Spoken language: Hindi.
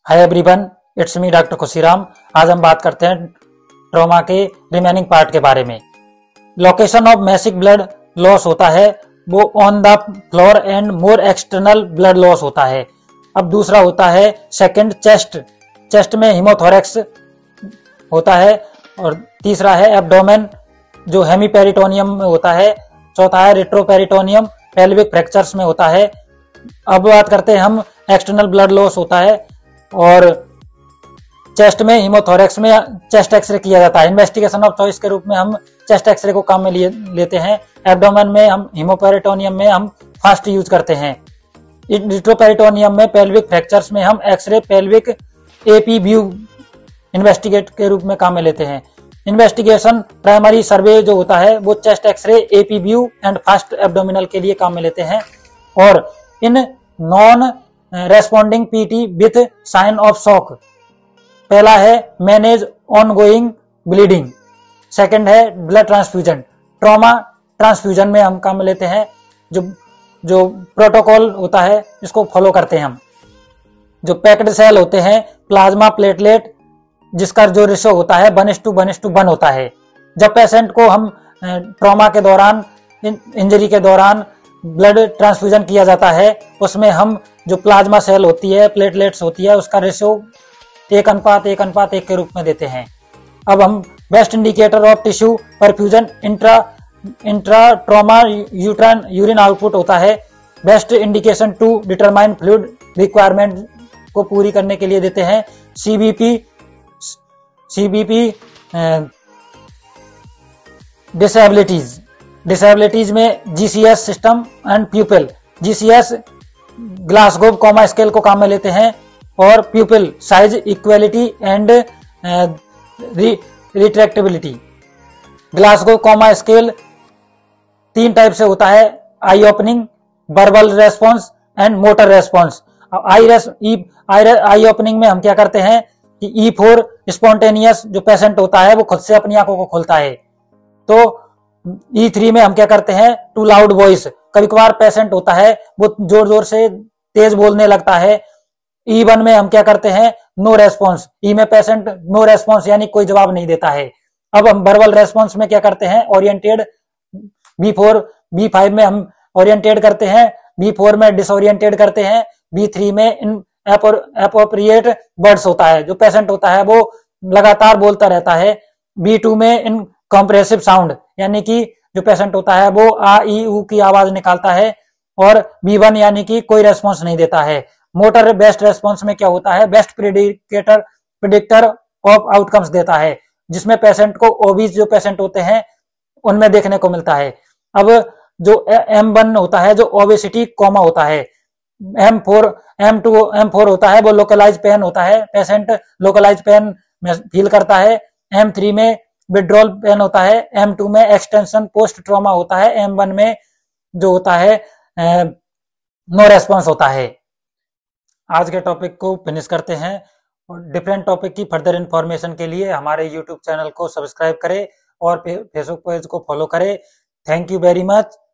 Hi everyone, it's me doctor Khushiram. आज हम बात करते हैं ट्रॉमा के रिमेनिंग पार्ट के बारे में। Location of massive blood loss होता है वो on the floor and more external blood loss होता है। अब दूसरा होता है सेकंड चेस्ट में हिमोथोरेक्स होता है। और तीसरा है एब्डोमेन जो हेमीपेरिटोनियम में होता है। चौथा है रेट्रोपेरिटोनियम पेल्विक फ्रैक्चर्स में होता है। अब बात करते हैं हम एक्सटर्नल ब्लड लॉस होता है और चेस्ट में हिमोथोरेक्स में चेस्ट एक्सरे किया जाता है। इन्वेस्टिगेशन ऑफ चॉइस के रूप में हम चेस्ट एक्सरे को काम में लेते हैं। एब्डोमेन में हम हिमोपेरिटोनियम में हम फास्ट यूज करते हैं। रेट्रोपेरिटोनियम में पेल्विक फ्रैक्चर्स में हम x-ray pelvic AP view investigate के रूप में काम में लेते हैं। इन्वेस्टिगेशन प्राइमरी सर्वे जो होता है वो chest x-ray AP view and FAST abdominal के लिए काम में लेते हैं। और इन non responding PT with sign of shock, पहला है मैनेज ऑनगोइंग ब्लीडिंग, सेकंड है ब्लड ट्रांसफ्यूजन। ट्रॉमा ट्रांसफ्यूजन में हम काम लेते हैं। जो प्रोटोकॉल होता है इसको फॉलो करते हैं हम। जो पैक्ड सेल होते हैं प्लाज्मा प्लेटलेट जिसका जो रेशो होता है 1:1 होता है। जब पेशेंट को हम ट्रॉमा के दौरान इंजरी के दौरान ब्लड ट्रांसफ्यूजन किया जाता है उसमें हम जो प्लाज्मा सेल होती है प्लेटलेट्स होती है उसका रेशियो 1:1 के रूप में देते हैं। अब हम best indicator of tissue perfusion intra trauma urine output होता है। Best indication to determine fluid requirement को पूरी करने के लिए देते हैं। सीबीपी डिसेबिलिटीज में GCS system and pupil. GCS Glasgow coma scale को काम में लेते हैं और pupil size equality and retractability. Glasgow coma scale 3 type से होता है, eye opening, verbal response and motor response. Eye opening में हम क्या करते हैं कि E4 स्पॉन्टेनियस जो पेशेंट होता है वो खुद से अपनी आंखों को खोलता है। तो E3 में हम क्या करते हैं टू लाउड वॉइस, कभी कभार पेशेंट होता है वो जोर जोर से तेज बोलने लगता है। E1 में हम क्या करते हैं नो रेस्पॉन्स, ई में पेशेंट नो रेस्पॉन्स यानी कोई जवाब नहीं देता है। अब हम वर्बल रेस्पॉन्स में क्या करते हैं ओरिएंटेड, B4 B5 में हम ओरिएंटेड करते हैं, B4 में डिसोरिएंटेड करते हैं, B3 में इन एप्रोप्रिएट वर्ड्स होता है। जो पेशेंट होता है वो लगातार बोलता रहता है। B2 में इन कॉम्प्रेसिव साउंड यानी कि जो पेशेंट होता है वो आ ई ऊ की आवाज निकालता है। और B1 यानी कि कोई रेस्पॉन्स नहीं देता है। मोटर बेस्ट रेस्पॉन्स में क्या होता है बेस्ट प्रिडिक्टर ऑफ आउटकम्स देता है जिसमें पेशेंट को ओबीज जो पेशेंट होते हैं उनमें देखने को मिलता है। अब जो M1 होता है जो ओबेसिटी कॉमा होता है। M4 होता है वो लोकलाइज पेन होता है, पेशेंट लोकलाइज पेन फील करता है। M3 में विड्रॉल पेन होता है। M2 में एक्सटेंशन पोस्ट ट्रॉमा होता है। M1 में जो होता है नो रेस्पॉन्स होता है। आज के टॉपिक को फिनिश करते हैं और डिफरेंट टॉपिक की फर्दर इंफॉर्मेशन के लिए हमारे यूट्यूब चैनल को सब्सक्राइब करें और फेसबुक पेज को फॉलो करें। Thank you very much.